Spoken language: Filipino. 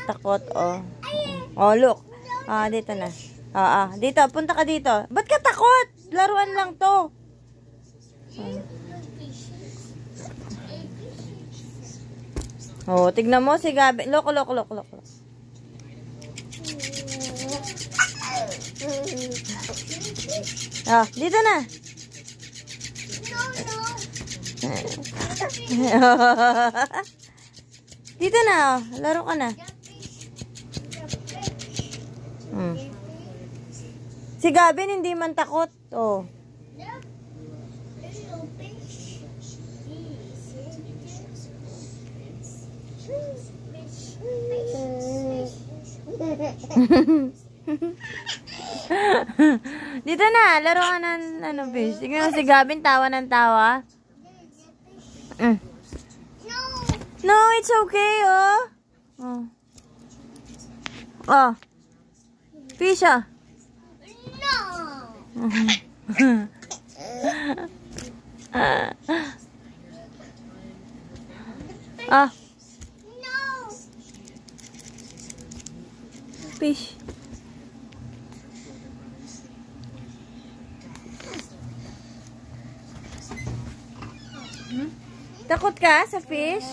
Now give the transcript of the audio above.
Takot, oh. Oh, look. Ah, dito na. Dito. Punta ka dito. Ba't ka takot? Laruan lang to. Oh, tignan mo si Gabi. Loko. Ah, dito na. Dito na, oh. Laro ka na. Si Gavin hindi man takot, oh. Dito na, laro ka ng ano, fish. Tingnan mo si Gavin, tawa ng tawa. No, it's okay, oh. Oh. Fish, ah. No. Ah. No. Fish. Takot ka sa fish?